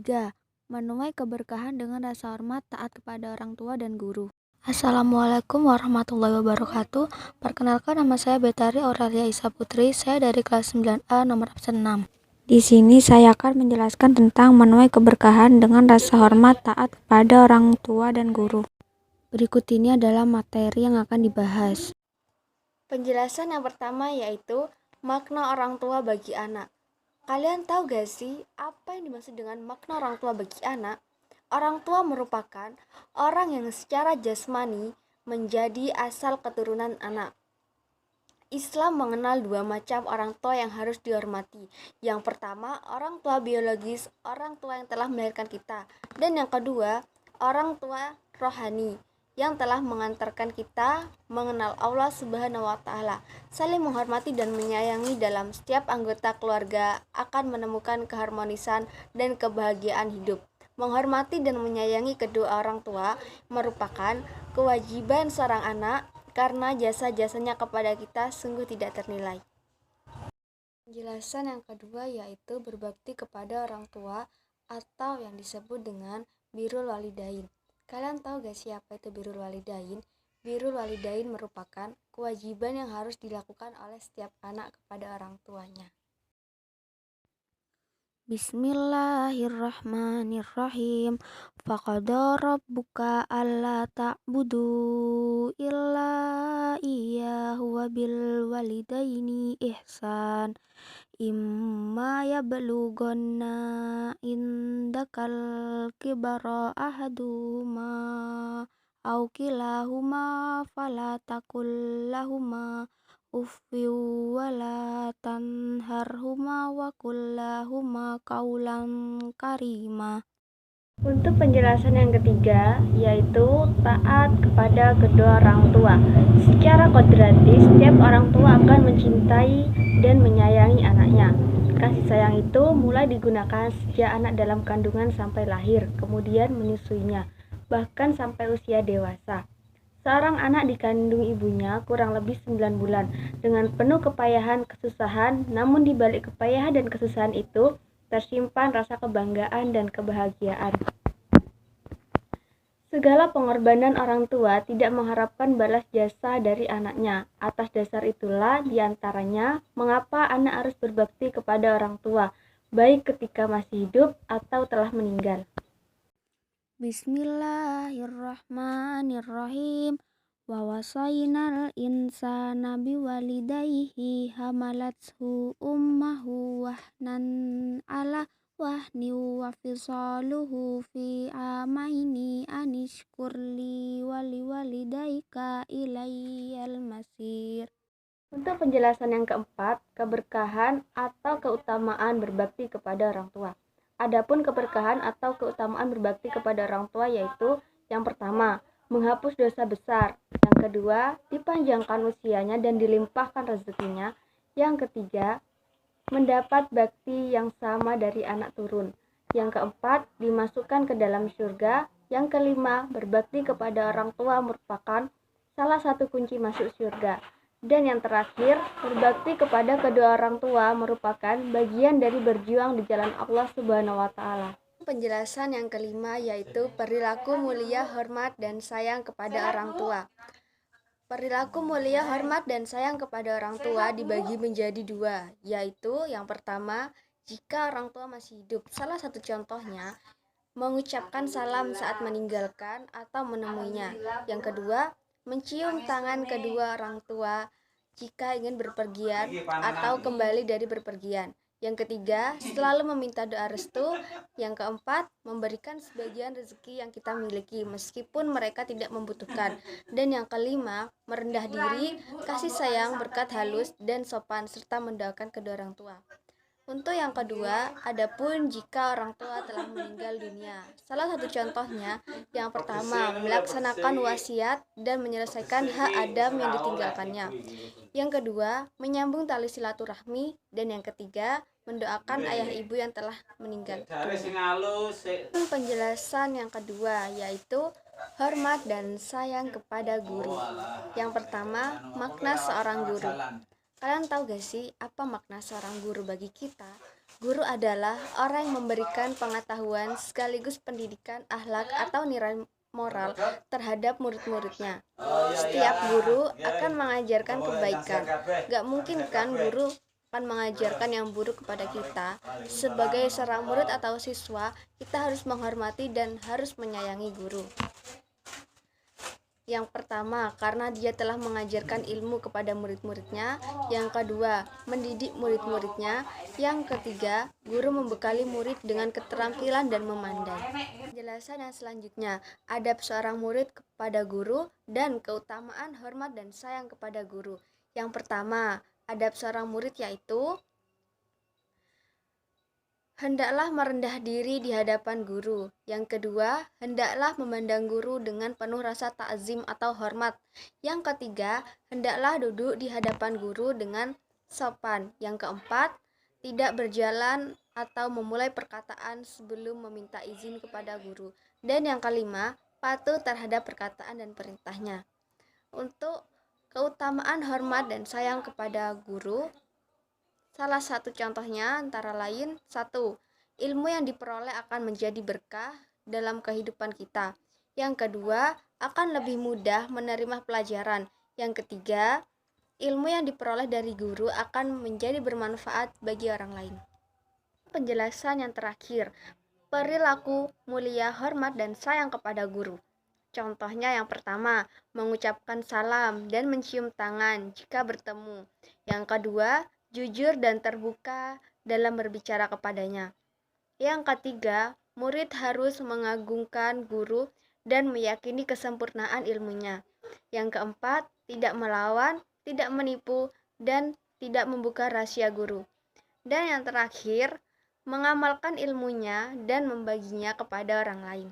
ketiga, menuai keberkahan dengan rasa hormat taat kepada orang tua dan guru. Assalamualaikum warahmatullahi wabarakatuh. Perkenalkan, nama saya Betari Aurelia Isa Putri. Saya dari kelas 9A nomor absen 6. Di sini saya akan menjelaskan tentang menuai keberkahan dengan rasa hormat taat kepada orang tua dan guru. Berikut ini adalah materi yang akan dibahas. Penjelasan yang pertama yaitu makna orang tua bagi anak. Kalian tahu gak sih apa yang dimaksud dengan makna orang tua bagi anak? Orang tua merupakan orang yang secara jasmani menjadi asal keturunan anak. Islam mengenal dua macam orang tua yang harus dihormati. Yang pertama, orang tua biologis, orang tua yang telah melahirkan kita. Dan yang kedua, orang tua rohani, yang telah mengantarkan kita mengenal Allah Subhanahu wa Ta'ala. Saling menghormati dan menyayangi dalam setiap anggota keluarga akan menemukan keharmonisan dan kebahagiaan hidup. Menghormati dan menyayangi kedua orang tua merupakan kewajiban seorang anak karena jasa-jasanya kepada kita sungguh tidak ternilai. Penjelasan yang kedua yaitu berbakti kepada orang tua atau yang disebut dengan birrul walidain. Kalian tahu gak siapa itu birrul walidain? Birrul walidain merupakan kewajiban yang harus dilakukan oleh setiap anak kepada orang tuanya. Bismillahirrahmanirrahim. Faqada rabbuka alla ta'budu illa iyyahu wa bil walidaini ihsan. Imma yablughanna indakal kibara ahaduhuma aw kilahuma fala taqul lahuma uffi wala tanharhuma wa kullahuma qaulan karima. Untuk penjelasan yang ketiga yaitu taat kepada kedua orang tua. Secara kodrati setiap orang tua akan mencintai dan menyayangi anaknya. Kasih sayang itu mulai digunakan sejak anak dalam kandungan sampai lahir, kemudian menyusuinya, bahkan sampai usia dewasa. Seorang anak dikandung ibunya kurang lebih 9 bulan dengan penuh kepayahan, kesusahan, namun di balik kepayahan dan kesusahan itu tersimpan rasa kebanggaan dan kebahagiaan. Segala pengorbanan orang tua tidak mengharapkan balas jasa dari anaknya. Atas dasar itulah diantaranya mengapa anak harus berbakti kepada orang tua, baik ketika masih hidup atau telah meninggal. Bismillahirrahmanirrahim. Wa wasainal insana biwalidayhi hamalathu ummahu wahnan ala wahni wa fisaluhu fi amaini anishkurli wali walidayka ilayyal masir. Untuk penjelasan yang keempat, keberkahan atau keutamaan berbakti kepada orang tua. Adapun keberkahan atau keutamaan berbakti kepada orang tua yaitu yang pertama, menghapus dosa besar. Yang kedua, dipanjangkan usianya dan dilimpahkan rezekinya. Yang ketiga, mendapat bakti yang sama dari anak turun. Yang keempat, dimasukkan ke dalam surga. Yang kelima, berbakti kepada orang tua merupakan salah satu kunci masuk surga. Dan yang terakhir, berbakti kepada kedua orang tua merupakan bagian dari berjuang di jalan Allah Subhanahu wa Ta'ala. Penjelasan yang kelima yaitu perilaku mulia, hormat, dan sayang kepada orang tua. Perilaku mulia, hormat, dan sayang kepada orang tua dibagi menjadi dua, yaitu yang pertama, jika orang tua masih hidup. Salah satu contohnya, mengucapkan salam saat meninggalkan atau menemuinya. Yang kedua, mencium tangan kedua orang tua jika ingin berpergian atau kembali dari berpergian. Yang ketiga, selalu meminta doa restu. Yang keempat, memberikan sebagian rezeki yang kita miliki meskipun mereka tidak membutuhkan. Dan yang kelima, merendah diri, kasih sayang, berkat halus, dan sopan, serta mendoakan kedua orang tua. Untuk yang kedua, adapun jika orang tua telah meninggal dunia. Salah satu contohnya, yang pertama, melaksanakan wasiat dan menyelesaikan hak Adam yang ditinggalkannya. Yang kedua, menyambung tali silaturahmi. Dan yang ketiga, mendoakan ayah ibu yang telah meninggal dunia. Penjelasan yang kedua yaitu hormat dan sayang kepada guru. Yang pertama, makna seorang guru. Kalian tahu gak sih apa makna seorang guru bagi kita? Guru adalah orang yang memberikan pengetahuan sekaligus pendidikan akhlak atau nilai moral terhadap murid-muridnya. Setiap guru akan mengajarkan kebaikan. Gak mungkin kan guru akan mengajarkan yang buruk kepada kita. Sebagai seorang murid atau siswa, kita harus menghormati dan harus menyayangi guru. Yang pertama, karena dia telah mengajarkan ilmu kepada murid-muridnya. Yang kedua, mendidik murid-muridnya. Yang ketiga, guru membekali murid dengan keterampilan dan memandai. Penjelasan yang selanjutnya, adab seorang murid kepada guru dan keutamaan hormat dan sayang kepada guru. Yang pertama, adab seorang murid yaitu hendaklah merendah diri di hadapan guru. Yang kedua, hendaklah memandang guru dengan penuh rasa ta'zim atau hormat. Yang ketiga, hendaklah duduk di hadapan guru dengan sopan. Yang keempat, tidak berjalan atau memulai perkataan sebelum meminta izin kepada guru. Dan yang kelima, patuh terhadap perkataan dan perintahnya. Untuk keutamaan hormat dan sayang kepada guru, salah satu contohnya antara lain, 1. Ilmu yang diperoleh akan menjadi berkah dalam kehidupan kita. Yang kedua, akan lebih mudah menerima pelajaran. Yang ketiga, ilmu yang diperoleh dari guru akan menjadi bermanfaat bagi orang lain. Penjelasan yang terakhir, perilaku mulia, hormat, dan sayang kepada guru. Contohnya yang pertama, mengucapkan salam dan mencium tangan jika bertemu. Yang kedua, jujur dan terbuka dalam berbicara kepadanya. Yang ketiga, murid harus mengagungkan guru dan meyakini kesempurnaan ilmunya. Yang keempat, tidak melawan, tidak menipu, dan tidak membuka rahasia guru. Dan yang terakhir, mengamalkan ilmunya dan membaginya kepada orang lain.